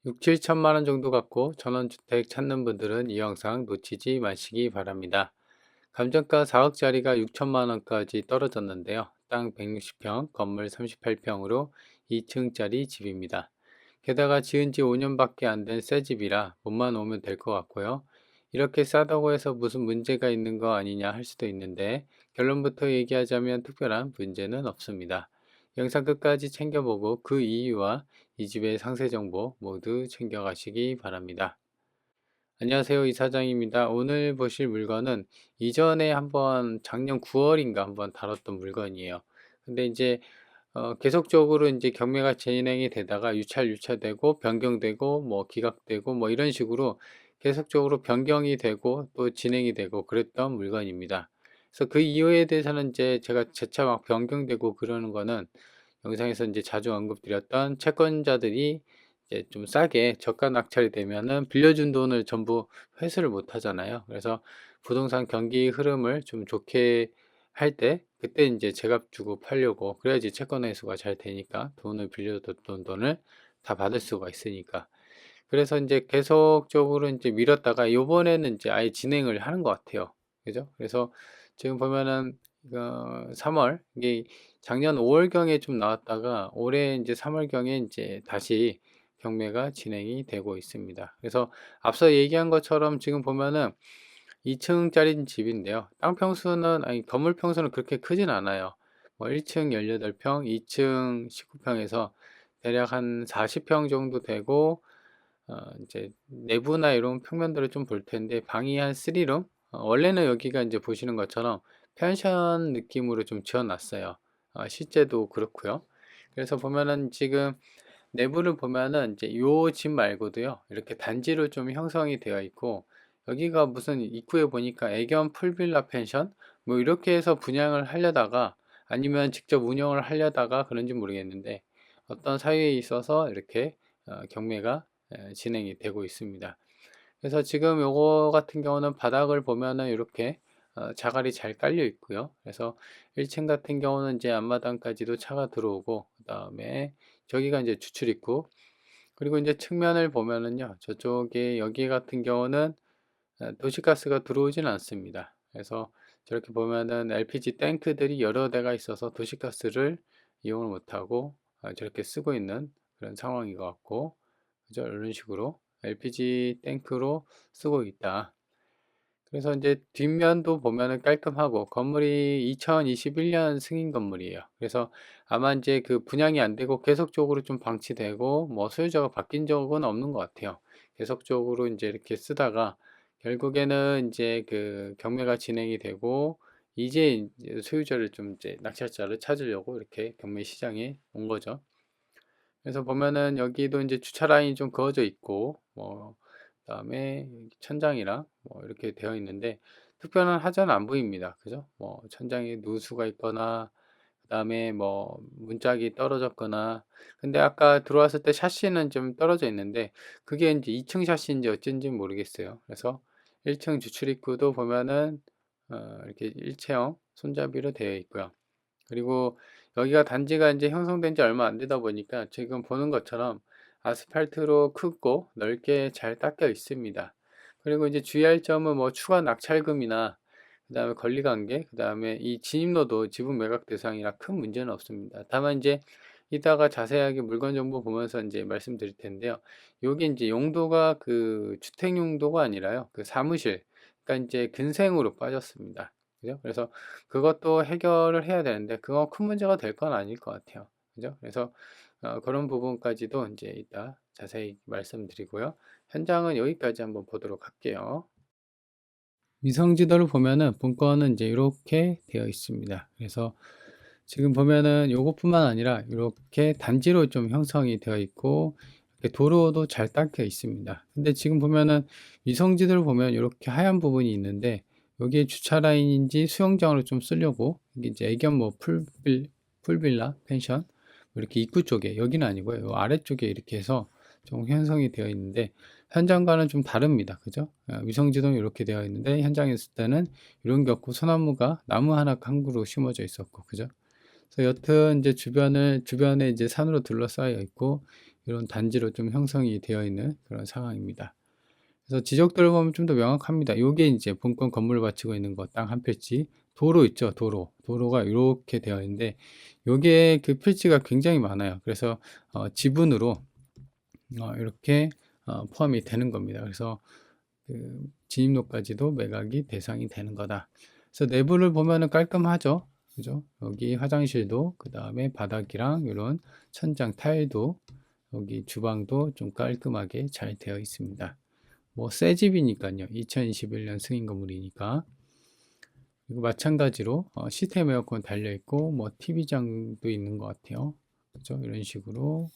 6, 7천만 원 정도 갖고 전원주택 찾는 분들은 이 영상 놓치지 마시기 바랍니다. 감정가 4억짜리가 6천만 원까지 떨어졌는데요. 땅 160평, 건물 38평으로 2층짜리 집입니다. 게다가 지은 지 5년밖에 안 된 새 집이라 몸만 오면 될 것 같고요. 이렇게 싸다고 해서 무슨 문제가 있는 거 아니냐 할 수도 있는데 결론부터 얘기하자면 특별한 문제는 없습니다. 영상 끝까지 챙겨보고 그 이유와 이 집의 상세 정보 모두 챙겨가시기 바랍니다. 안녕하세요, 이사장입니다. 오늘 보실 물건은 이전에 한번 작년 9월인가 한번 다뤘던 물건이에요. 근데 이제 계속적으로 이제 경매가 진행이 되다가 유찰되고 변경되고 뭐 기각되고 뭐 이런 식으로 계속적으로 변경이 되고 또 진행이 되고 그랬던 물건입니다. 그래서 그 이유에 대해서는 이제 제가 재차 막 변경되고 그러는 거는 영상에서 이제 자주 언급드렸던 채권자들이 이제 좀 싸게 저가 낙찰이 되면은 빌려준 돈을 전부 회수를 못 하잖아요. 그래서 부동산 경기 흐름을 좀 좋게 할 때 그때 이제 제값 주고 팔려고 그래야지 채권 회수가 잘 되니까 돈을 빌려줬던 돈을 다 받을 수가 있으니까. 그래서 이제 계속적으로 이제 미뤘다가 요번에는 이제 아예 진행을 하는 것 같아요. 그죠? 그래서 지금 보면은 3월 이게 작년 5월경에 좀 나왔다가 올해 이제 3월경에 이제 다시 경매가 진행이 되고 있습니다. 그래서 앞서 얘기한 것처럼 지금 보면은 2층짜리 집인데요. 땅 평수는 아니 건물 평수는 그렇게 크진 않아요. 뭐 1층 18평, 2층 19평에서 대략 한 40평 정도 되고 이제 내부나 이런 평면들을 좀 볼 텐데 방이 한 3룸 원래는 여기가 이제 보시는 것처럼 펜션 느낌으로 좀 지어놨어요. 실제도 그렇고요. 그래서 보면은 지금 내부를 보면은 이제 요 집 말고도요 이렇게 단지로 좀 형성이 되어 있고 여기가 무슨 입구에 보니까 애견 풀빌라 펜션 뭐 이렇게 해서 분양을 하려다가 아니면 직접 운영을 하려다가 그런지 모르겠는데 어떤 사유에 있어서 이렇게 경매가 진행이 되고 있습니다. 그래서 지금 요거 같은 경우는 바닥을 보면은 이렇게 자갈이 잘 깔려 있고요. 그래서 1층 같은 경우는 이제 앞마당까지도 차가 들어오고 그 다음에 저기가 이제 주출입구 그리고 이제 측면을 보면은요 저쪽에 여기 같은 경우는 도시가스가 들어오진 않습니다. 그래서 저렇게 보면은 LPG 탱크들이 여러 대가 있어서 도시가스를 이용을 못하고 저렇게 쓰고 있는 그런 상황인 것 같고 그죠? 이런 식으로 LPG 탱크로 쓰고 있다. 그래서 이제 뒷면도 보면은 깔끔하고 건물이 2021년 승인 건물이에요. 그래서 아마 이제 그 분양이 안 되고 계속적으로 좀 방치되고 뭐 소유자가 바뀐 적은 없는 것 같아요. 계속적으로 이제 이렇게 쓰다가 결국에는 이제 그 경매가 진행이 되고 이제 소유자를 좀 이제 낙찰자를 찾으려고 이렇게 경매 시장에 온 거죠. 그래서 보면은 여기도 이제 주차 라인이 좀 그어져 있고 뭐 그다음에 천장이랑 뭐 이렇게 되어 있는데 특별한 하자는 안 보입니다. 그죠? 뭐 천장에 누수가 있거나 그다음에 뭐 문짝이 떨어졌거나 근데 아까 들어왔을 때 샤시는 좀 떨어져 있는데 그게 이제 2층 샤시인지 어쩐지 모르겠어요. 그래서 1층 주출입구도 보면은 이렇게 일체형 손잡이로 되어 있고요. 그리고 여기가 단지가 이제 형성된 지 얼마 안 되다 보니까 지금 보는 것처럼 아스팔트로 크고 넓게 잘 닦여 있습니다. 그리고 이제 주의할 점은 뭐 추가 낙찰금이나 그 다음에 권리관계, 그 다음에 이 진입로도 지분 매각 대상이라 큰 문제는 없습니다. 다만 이제 이따가 자세하게 물건 정보 보면서 이제 말씀드릴 텐데요. 여기 이제 용도가 그 주택 용도가 아니라요. 그 사무실, 그러니까 이제 근생으로 빠졌습니다. 그죠? 그래서 그것도 해결을 해야 되는데 그거 큰 문제가 될 건 아닐 것 같아요. 그죠? 그래서 그런 부분까지도 이제 이따 자세히 말씀드리고요. 현장은 여기까지 한번 보도록 할게요. 위성 지도를 보면은 본건은 이제 이렇게 되어 있습니다. 그래서 지금 보면은 요것뿐만 아니라 이렇게 단지로 좀 형성이 되어 있고 이렇게 도로도 잘 닦여 있습니다. 근데 지금 보면은 위성 지도를 보면 이렇게 하얀 부분이 있는데 여기에 주차 라인인지 수영장으로 좀 쓰려고 이게 이제 애견 뭐 풀빌라 펜션 뭐 이렇게 입구 쪽에 여기는 아니고요. 요 아래쪽에 이렇게 해서 좀 형성이 되어 있는데 현장과는 좀 다릅니다. 그죠? 위성지도는 이렇게 되어 있는데 현장에 있을 때는 이런 게 없고 소나무가 나무 하나 한 그루 심어져 있었고, 그죠? 그래서 여튼 이제 주변에 이제 산으로 둘러싸여 있고 이런 단지로 좀 형성이 되어 있는 그런 상황입니다. 그래서 지적들을 보면 좀 더 명확합니다. 요게 이제 본권 건물을 바치고 있는 거 땅 한 필지, 도로 있죠, 도로. 도로가 이렇게 되어 있는데 요게 그 필지가 굉장히 많아요. 그래서 지분으로 이렇게 포함이 되는 겁니다. 그래서 그 진입로까지도 매각이 대상이 되는 거다. 그래서 내부를 보면은 깔끔하죠. 그죠? 여기 화장실도, 그 다음에 바닥이랑 이런 천장 타일도, 여기 주방도 좀 깔끔하게 잘 되어 있습니다. 뭐 새 집이니까요. 2021년 승인 건물이니까. 그리고 마찬가지로 시스템 에어컨 달려 있고 뭐 TV장도 있는 것 같아요. 그죠? 이런 식으로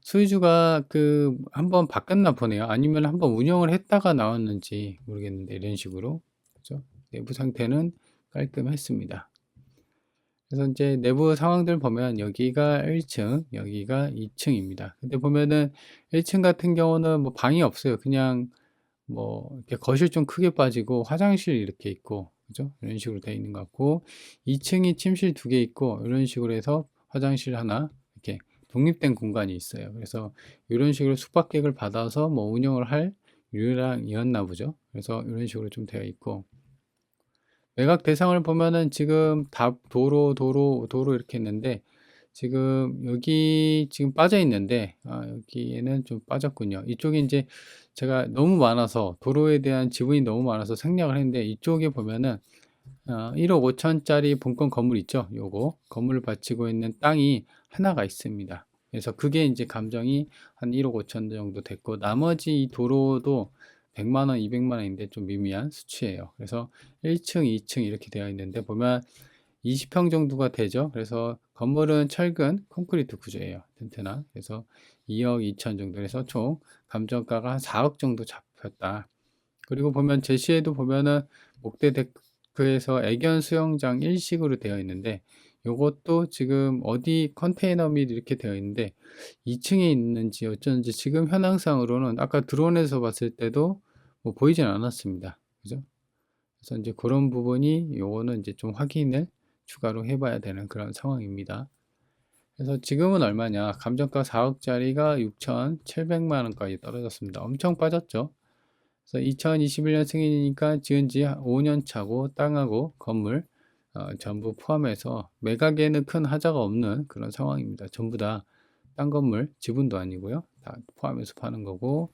소유주가 그 한번 바꿨나 보네요. 아니면 한번 운영을 했다가 나왔는지 모르겠는데 이런 식으로, 그죠? 내부 상태는 깔끔했습니다. 그래서 이제 내부 상황들 보면 여기가 1층, 여기가 2층입니다. 근데 보면은 1층 같은 경우는 뭐 방이 없어요. 그냥 뭐 이렇게 거실 좀 크게 빠지고 화장실 이렇게 있고, 그죠? 이런 식으로 되어 있는 것 같고, 2층이 침실 2개 있고 이런 식으로 해서 화장실 하나 이렇게 독립된 공간이 있어요. 그래서 이런 식으로 숙박객을 받아서 뭐 운영을 할 유랑이었나 보죠. 그래서 이런 식으로 좀 되어 있고, 매각 대상을 보면은 지금 다 도로 이렇게 있는데, 지금 여기 지금 빠져 있는데 여기에는 좀 빠졌군요. 이쪽이 이제 제가 너무 많아서, 도로에 대한 지분이 너무 많아서 생략을 했는데, 이쪽에 보면은 1억 5천짜리 본권 건물 있죠. 요거 건물을 바치고 있는 땅이 하나가 있습니다. 그래서 그게 이제 감정이 한 1억 5천 정도 됐고, 나머지 이 도로도 100만 원, 200만 원인데 좀 미미한 수치예요. 그래서 1층, 2층 이렇게 되어 있는데 보면 20평 정도가 되죠. 그래서 건물은 철근 콘크리트 구조예요. 튼튼한. 그래서 2억 2천 정도 해서 총 감정가가 한 4억 정도 잡혔다. 그리고 보면 제시에도 보면은 목대 데크에서 애견 수영장 일식으로 되어 있는데, 요것도 지금 어디 컨테이너 및 이렇게 되어 있는데 2층에 있는지 어쩐지 지금 현황상으로는 아까 드론에서 봤을 때도 뭐 보이진 않았습니다. 그죠? 그래서 이제 그런 부분이, 요거는 이제 좀 확인을 추가로 해봐야 되는 그런 상황입니다. 그래서 지금은 얼마냐? 감정가 4억짜리가 6,700만 원까지 떨어졌습니다. 엄청 빠졌죠? 그래서 2021년 승인이니까 지은 지 5년 차고, 땅하고 건물 전부 포함해서 매각에는 큰 하자가 없는 그런 상황입니다. 전부 다 땅 건물, 지분도 아니고요. 다 포함해서 파는 거고,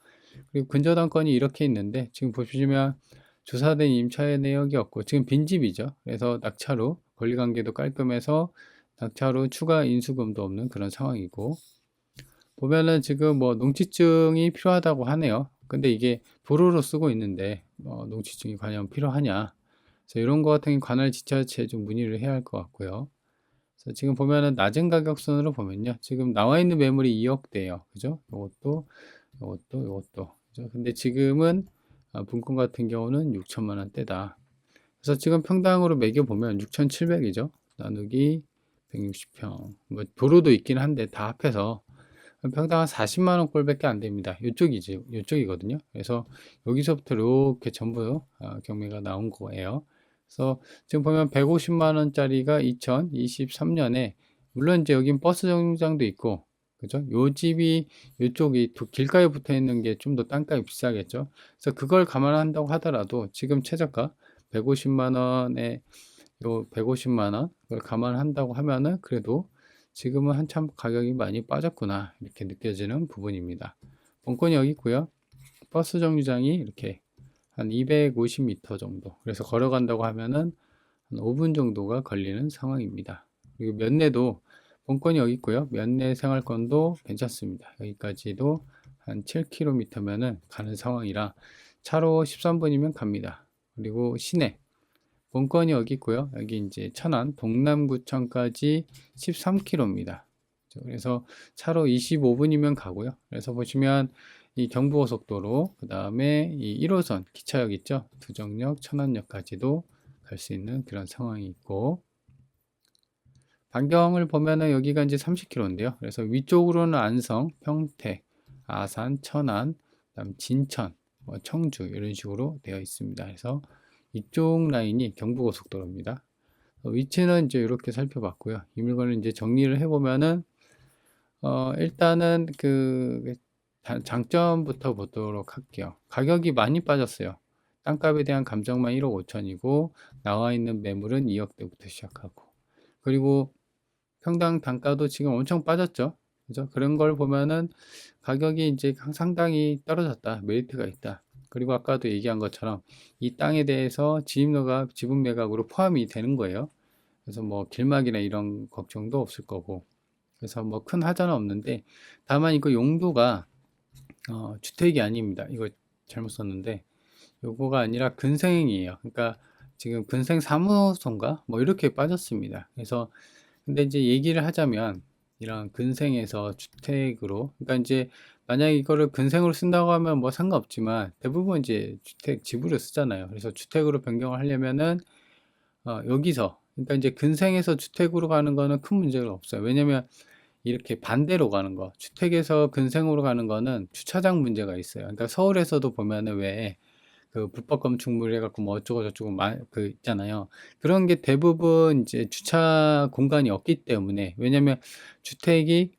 그리고 근저당권이 이렇게 있는데 지금 보시면 조사된 임차의 내역이 없고 지금 빈집이죠. 그래서 낙찰후 권리관계도 깔끔해서 낙찰후 추가 인수금도 없는 그런 상황이고, 보면은 지금 뭐 농지증이 필요하다고 하네요. 근데 이게 도로로 쓰고 있는데 농지증이 과연 필요하냐? 그래서 이런 거 같은 관할 지자체에 좀 문의를 해야 할 것 같고요. 그래서 지금 보면은 낮은 가격선으로 보면요, 지금 나와 있는 매물이 2억대예요. 그죠? 요것도. 그죠? 근데 지금은 분권 같은 경우는 6천만 원대다. 그래서 지금 평당으로 매겨 보면 6,700이죠. 나누기 160평. 뭐 도로도 있긴 한데 다 합해서 평당 한 40만 원 꼴밖에 안 됩니다. 이쪽이거든요. 그래서 여기서부터 이렇게 전부 경매가 나온 거예요. 그래서 지금 보면 150만 원짜리가 2023년에, 물론 이제 여긴 버스 정류장도 있고, 그죠? 요 집이, 요쪽이 길가에 붙어 있는 게 좀 더 땅값이 비싸겠죠. 그래서 그걸 감안한다고 하더라도 지금 최저가 150만 원에, 요 150만 원 그걸 감안한다고 하면은 그래도 지금은 한참 가격이 많이 빠졌구나 이렇게 느껴지는 부분입니다. 본권이 여기 있고요. 버스 정류장이 이렇게 한 250m 정도, 그래서 걸어간다고 하면은 한 5분 정도가 걸리는 상황입니다. 그리고 면내도 본권이 여기 있고요. 면내 생활권도 괜찮습니다. 여기까지도 한 7km면은 가는 상황이라 차로 13분이면 갑니다. 그리고 시내 본권이 여기 있고요. 여기 이제 천안 동남구청까지 13km입니다. 그래서 차로 25분이면 가고요. 그래서 보시면 이 경부고속도로, 그 다음에 이 1호선 기차역 있죠. 두정역, 천안역까지도 갈 수 있는 그런 상황이 있고, 반경을 보면은 여기가 이제 30km인데요. 그래서 위쪽으로는 안성, 평택, 아산, 천안, 그다음 진천, 뭐 청주 이런 식으로 되어 있습니다. 그래서 이쪽 라인이 경부고속도로입니다. 위치는 이제 이렇게 살펴봤고요. 이 물건을 이제 정리를 해보면은 일단은 장점부터 보도록 할게요. 가격이 많이 빠졌어요. 땅값에 대한 감정만 1억 5천이고 나와 있는 매물은 2억대부터 시작하고, 그리고 평당 단가도 지금 엄청 빠졌죠. 그죠? 그런 걸 보면은 가격이 이제 상당히 떨어졌다. 메리트가 있다. 그리고 아까도 얘기한 것처럼 이 땅에 대해서 지분매가 지분 매각으로 포함이 되는 거예요. 그래서 뭐 길막이나 이런 걱정도 없을 거고, 그래서 뭐 큰 하자는 없는데, 다만 이거 용도가 주택이 아닙니다. 이거 잘못 썼는데, 요거가 아니라 근생이에요. 그러니까 지금 근생 사무소인가 뭐 이렇게 빠졌습니다. 그래서 근데 이제 얘기를 하자면, 이런 근생에서 주택으로, 그러니까 이제 만약에 이거를 근생으로 쓴다고 하면 뭐 상관없지만 대부분 이제 주택 지부로 쓰잖아요. 그래서 주택으로 변경을 하려면은 여기서, 그러니까 이제 근생에서 주택으로 가는 거는 큰 문제가 없어요. 왜냐면 이렇게 반대로 가는 거, 주택에서 근생으로 가는 거는 주차장 문제가 있어요. 그러니까 서울에서도 보면은 왜 그 불법 건축물 해갖고 뭐 어쩌고 저쩌고 그 있잖아요. 그런 게 대부분 이제 주차 공간이 없기 때문에, 왜냐면 주택이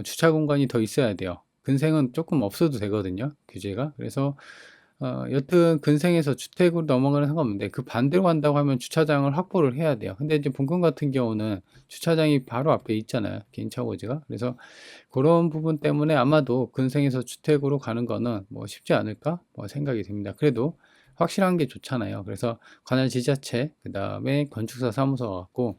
주차 공간이 더 있어야 돼요. 근생은 조금 없어도 되거든요, 규제가. 그래서 여튼 근생에서 주택으로 넘어가는 상관없는데, 그 반대로 간다고 하면 주차장을 확보를 해야 돼요. 근데 이제 본건 같은 경우는 주차장이 바로 앞에 있잖아요, 개인차 고지가. 그래서 그런 부분 때문에 아마도 근생에서 주택으로 가는 거는 뭐 쉽지 않을까 뭐 생각이 듭니다. 그래도 확실한 게 좋잖아요. 그래서 관할 지자체, 그 다음에 건축사 사무소 갖고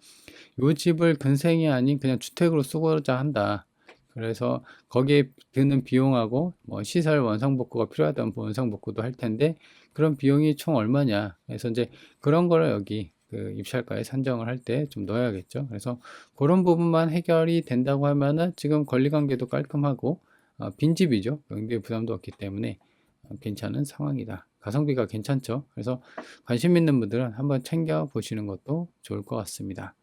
요 집을 근생이 아닌 그냥 주택으로 쓰고자 한다. 그래서 거기에 드는 비용하고 뭐 시설 원상복구가 필요하다면 원상복구도 할 텐데, 그런 비용이 총 얼마냐. 그래서 이제 그런 거를 여기 그 입찰가에 산정을 할 때 좀 넣어야겠죠. 그래서 그런 부분만 해결이 된다고 하면은 지금 권리관계도 깔끔하고 빈집이죠. 명부의 부담도 없기 때문에 괜찮은 상황이다. 가성비가 괜찮죠. 그래서 관심 있는 분들은 한번 챙겨 보시는 것도 좋을 것 같습니다.